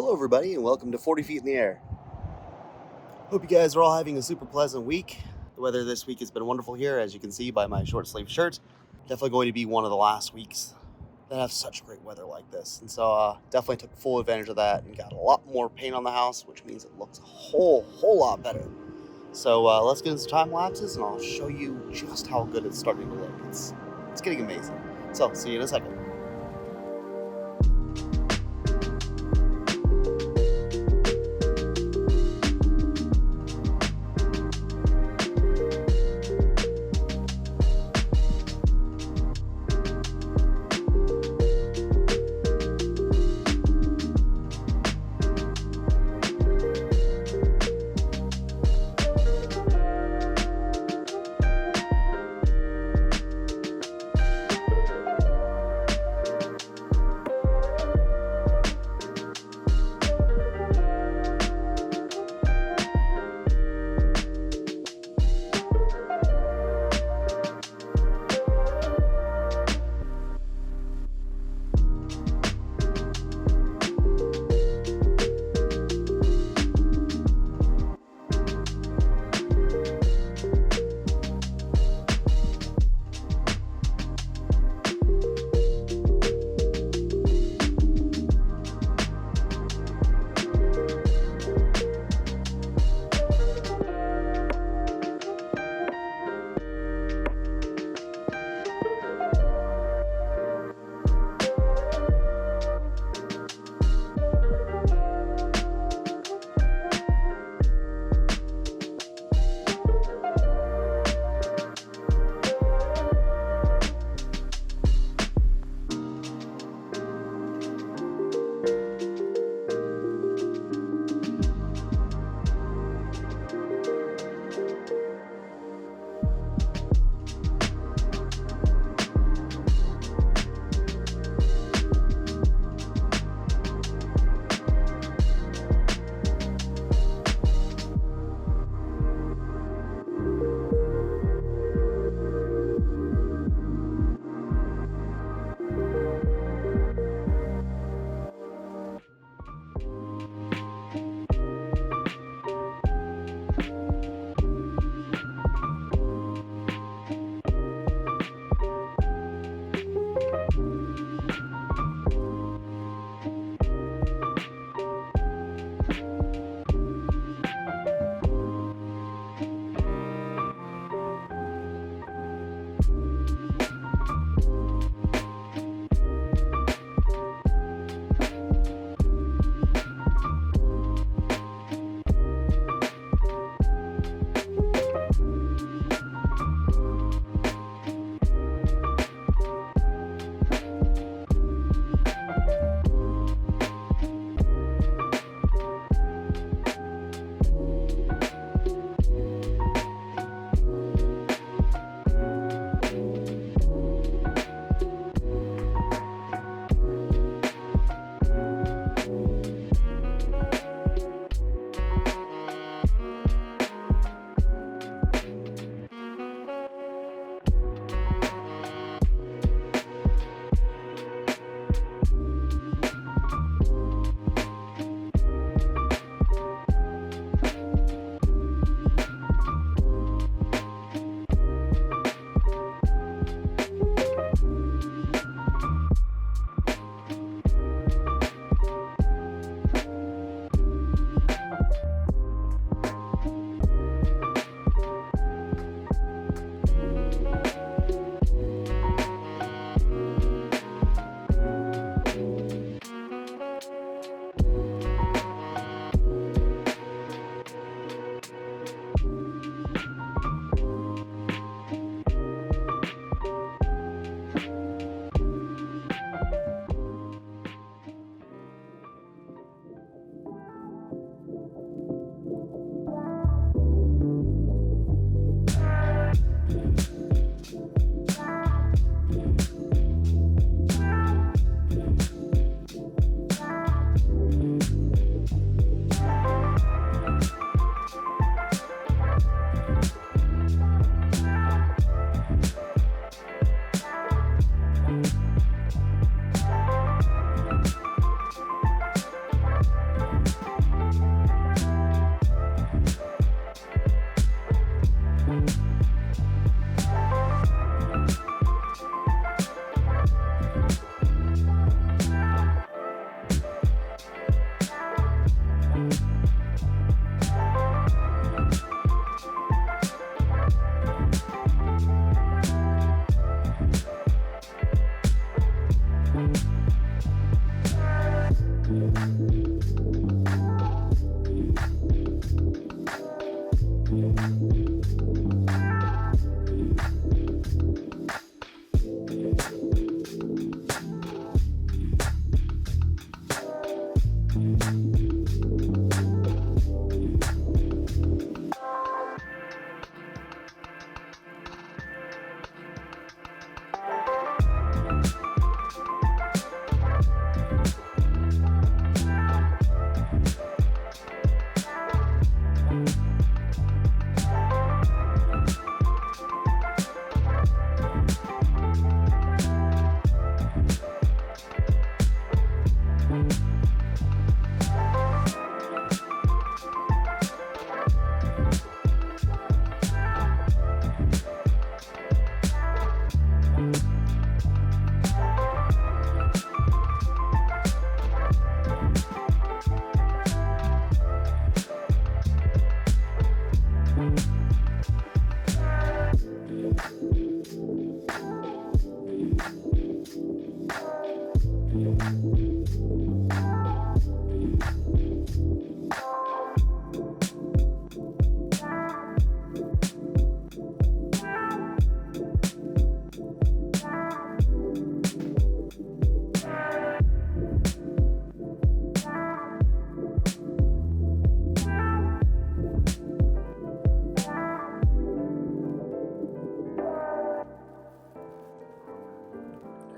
Hello everybody and welcome to 40 Feet in the Air. Hope you guys are all having a super pleasant week. The weather this week has been wonderful here, as you can see by my short sleeve shirt. Definitely going to be one of the last weeks that have such great weather like this. And so definitely took full advantage of that and got a lot more paint on the house, which means it looks a whole lot better. So let's get into some time lapses and I'll show you just how good it's starting to look. It's getting amazing. So see you in a second.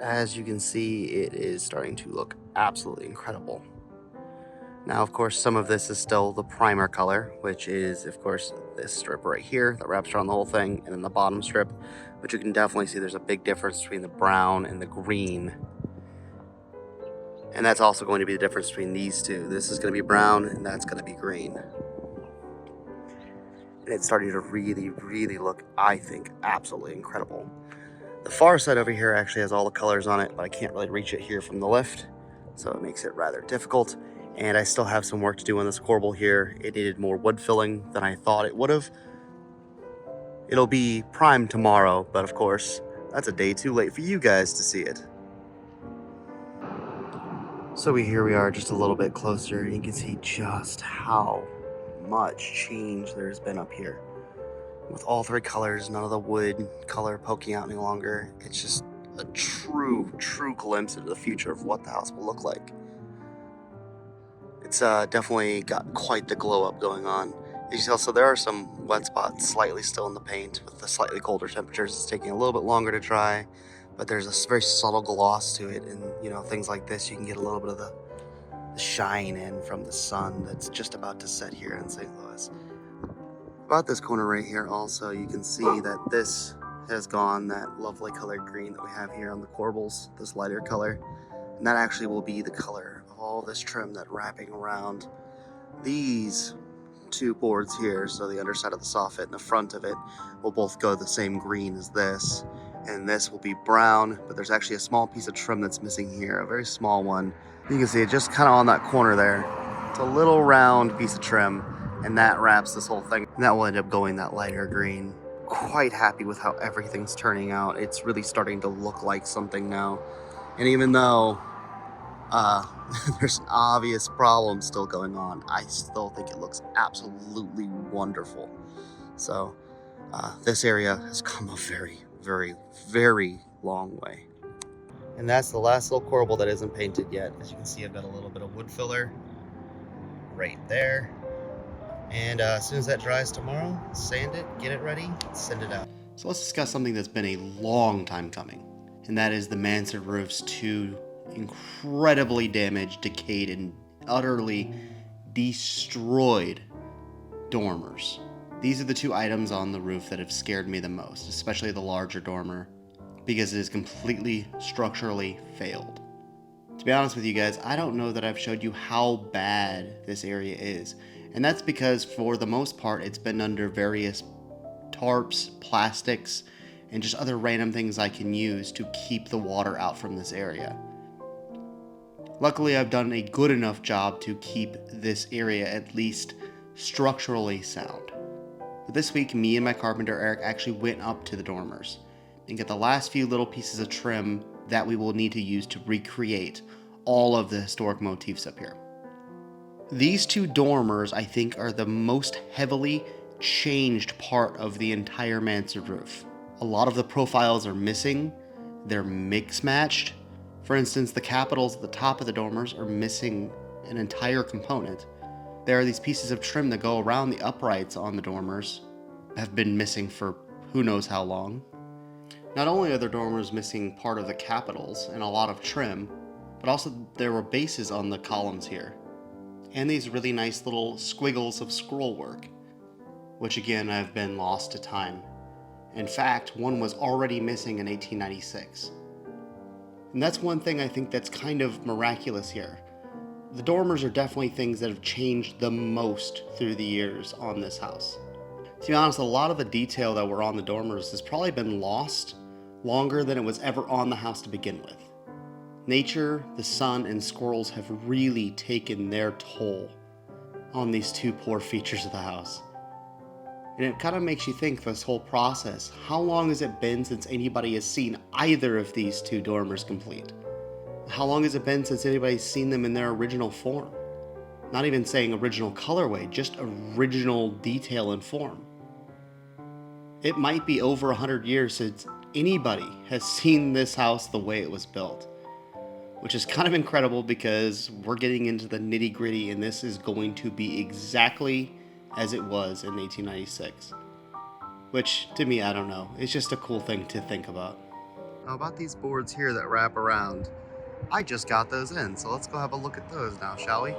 as you can see, it is starting to look absolutely incredible. Now, of course, some of this is still the primer color, which is, of course, this strip right here that wraps around the whole thing, and then the bottom strip, but you can definitely see there's a big difference between the brown and the green. And that's also going to be the difference between these two. This is going to be brown, and that's going to be green. And it's starting to really, really look, I think, absolutely incredible. The far side over here actually has all the colors on it, but I can't really reach it here from the lift, so it makes it rather difficult. And I still have some work to do on this corbel here. It needed more wood filling than I thought it would have. It'll be primed tomorrow, but of course, that's a day too late for you guys to see it. So here we are just a little bit closer, and you can see just how much change there's been up here. With all three colors, none of the wood color poking out any longer. It's just a true glimpse into the future of what the house will look like. It's definitely got quite the glow up going on. As you see, also there are some wet spots slightly still in the paint. With the slightly colder temperatures, it's taking a little bit longer to dry, but there's a very subtle gloss to it, and you know, things like this, you can get a little bit of the shine in from the sun that's just about to set here in St. Louis. About this corner right here also, you can see that this has gone that lovely colored green that we have here on the corbels, this lighter color, and that actually will be the color of all this trim that wrapping around these two boards here. So the underside of the soffit and the front of it will both go the same green as this, and this will be brown, but there's actually a small piece of trim that's missing here, a very small one. You can see it just kind of on that corner there. It's a little round piece of trim, and that wraps this whole thing, and that will end up going that lighter green. Quite happy with how everything's turning out. It's really starting to look like something now, and even though there's an obvious problem still going on, I still think it looks absolutely wonderful. So this area has come a very, very, very long way. And that's the last little corbel that isn't painted yet. As you can see, I've got a little bit of wood filler right there. And as soon as that dries tomorrow, sand it, get it ready, send it out. So let's discuss something that's been a long time coming, and that is the Mansard roof's two incredibly damaged, decayed, and utterly destroyed dormers. These are the two items on the roof that have scared me the most, especially the larger dormer, because it is completely structurally failed. To be honest with you guys, I don't know that I've showed you how bad this area is. And that's because for the most part, it's been under various tarps, plastics, and just other random things I can use to keep the water out from this area. Luckily, I've done a good enough job to keep this area at least structurally sound. But this week, me and my carpenter Eric actually went up to the dormers and got the last few little pieces of trim that we will need to use to recreate all of the historic motifs up here. These two dormers, I think, are the most heavily changed part of the entire Mansard roof. A lot of the profiles are missing, they're mix-matched. For instance, the capitals at the top of the dormers are missing an entire component. There are these pieces of trim that go around the uprights on the dormers, have been missing for who knows how long. Not only are the dormers missing part of the capitals and a lot of trim, but also there were bases on the columns here. And these really nice little squiggles of scroll work, which again have been lost to time. In fact, one was already missing in 1896. And that's one thing I think that's kind of miraculous here. The dormers are definitely things that have changed the most through the years on this house. To be honest, a lot of the detail that were on the dormers has probably been lost longer than it was ever on the house to begin with. Nature, the sun, and squirrels have really taken their toll on these two poor features of the house. And it kind of makes you think, this whole process, how long has it been since anybody has seen either of these two dormers complete? How long has it been since anybody's seen them in their original form? Not even saying original colorway, just original detail and form. It might be over 100 years since anybody has seen this house the way it was built. Which is kind of incredible because we're getting into the nitty gritty and this is going to be exactly as it was in 1896. Which, to me, I don't know. It's just a cool thing to think about. How about these boards here that wrap around? I just got those in, so let's go have a look at those now, shall we?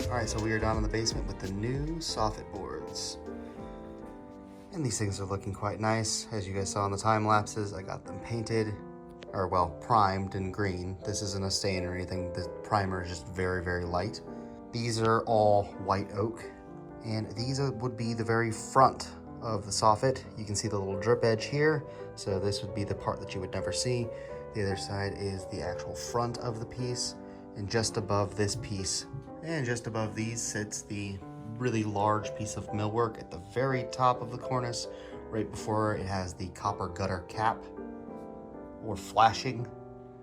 Alright, so we are down in the basement with the new soffit boards. And these things are looking quite nice. As you guys saw in the time lapses, I got them painted, or well, primed in green. This isn't a stain or anything. The primer is just very, very light. These are all white oak, and these would be the very front of the soffit. You can see the little drip edge here. So this would be the part that you would never see. The other side is the actual front of the piece. And just above this piece, and just above these, sits the really large piece of millwork at the very top of the cornice. Right before it has the copper gutter cap, or flashing.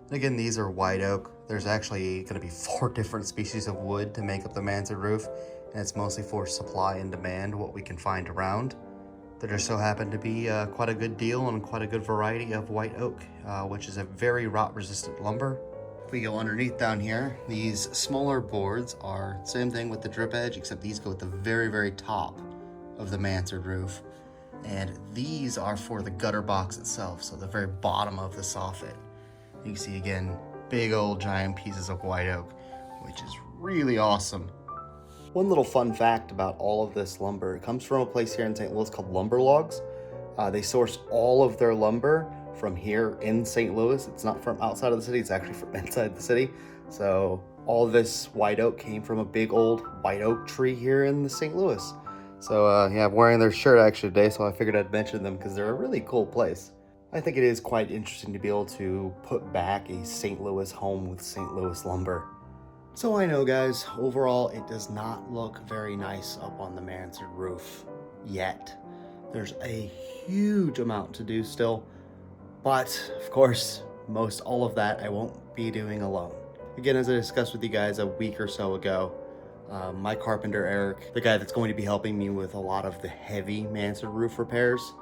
And again, these are white oak. There's actually going to be 4 different species of wood to make up the Mansard roof, and it's mostly for supply and demand, what we can find around. There just so happened to be quite a good deal and quite a good variety of white oak, which is a very rot-resistant lumber. If we go underneath down here, these smaller boards are same thing with the drip edge, except these go at the very, very top of the Mansard roof. And these are for the gutter box itself, so the very bottom of the soffit. You can see again, big old giant pieces of white oak, which is really awesome. One little fun fact about all of this lumber, it comes from a place here in St. Louis called Lumber Logs. They source all of their lumber from here in St. Louis. It's not from outside of the city, it's actually from inside the city. So all this white oak came from a big old white oak tree here in the St. Louis. So yeah, I'm wearing their shirt actually today, so I figured I'd mention them because they're a really cool place. I think it is quite interesting to be able to put back a St. Louis home with St. Louis lumber. So I know, guys, overall it does not look very nice up on the Mansard roof yet. There's a huge amount to do still, but of course, most all of that I won't be doing alone. Again, as I discussed with you guys a week or so ago, my carpenter Eric, the guy that's going to be helping me with a lot of the heavy Mansard roof repairs,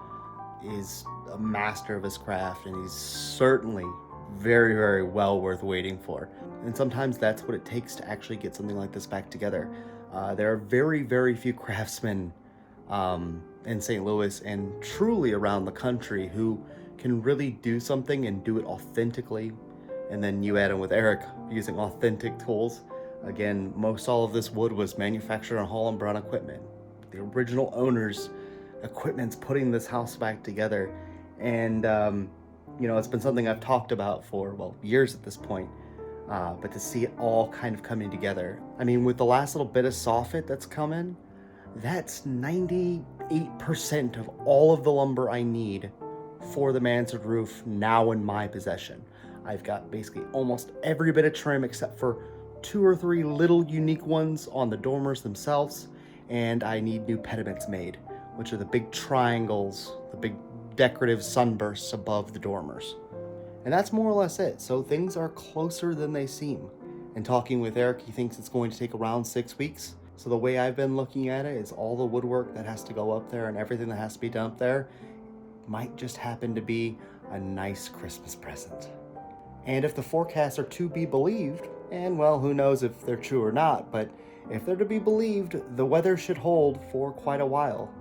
is a master of his craft, and he's certainly very, very well worth waiting for. And sometimes that's what it takes to actually get something like this back together. There are very, very few craftsmen in St. Louis and truly around the country who can really do something and do it authentically. And then you add in with Eric using authentic tools. Again, most all of this wood was manufactured on Holland Brown equipment. The original owner's equipment's putting this house back together. And, you know, it's been something I've talked about for, well, years at this point. But to see it all kind of coming together. I mean, with the last little bit of soffit that's coming, that's 98% of all of the lumber I need for the Mansard roof now in my possession. I've got basically almost every bit of trim except for 2 or 3 little unique ones on the dormers themselves, and I need new pediments made, which are the big triangles, the big decorative sunbursts above the dormers. And that's more or less it. So things are closer than they seem. And talking with Eric, he thinks it's going to take around 6 weeks. So the way I've been looking at it is all the woodwork that has to go up there and everything that has to be done up there might just happen to be a nice Christmas present. And if the forecasts are to be believed, and well, who knows if they're true or not, but if they're to be believed, the weather should hold for quite a while.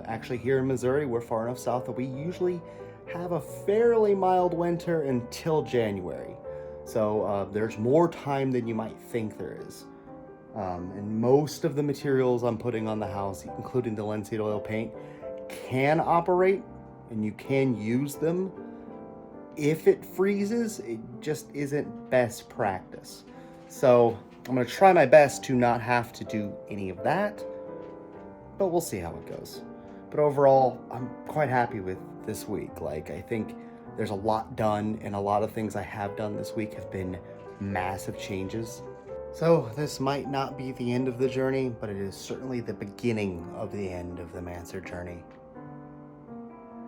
Actually, here in Missouri, we're far enough south that we usually have a fairly mild winter until January. So there's more time than you might think there is. And most of the materials I'm putting on the house, including the linseed oil paint, can operate and you can use them. If it freezes, it just isn't best practice. So I'm going to try my best to not have to do any of that, but we'll see how it goes. But overall, I'm quite happy with this week. Like, I think there's a lot done, and a lot of things I have done this week have been massive changes. So this might not be the end of the journey, but it is certainly the beginning of the end of the Manser journey.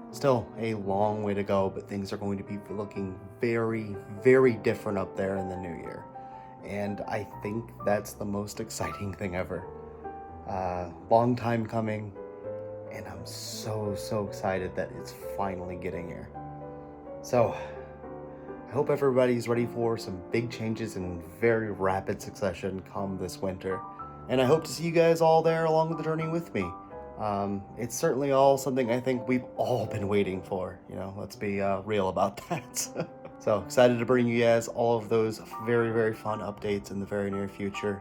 Still a long way to go, but things are going to be looking very, very different up there in the new year. And I think that's the most exciting thing ever. Long time coming, and I'm so excited that it's finally getting here. So I hope everybody's ready for some big changes in very rapid succession come this winter. And I hope to see you guys all there along the journey with me. It's certainly all something I think we've all been waiting for, you know, let's be real about that. So excited to bring you guys all of those very, very fun updates in the very near future.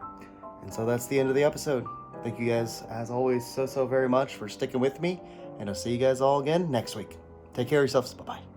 And so that's the end of the episode. Thank you guys, as always, so very much for sticking with me, and I'll see you guys all again next week. Take care of yourselves. Bye-bye.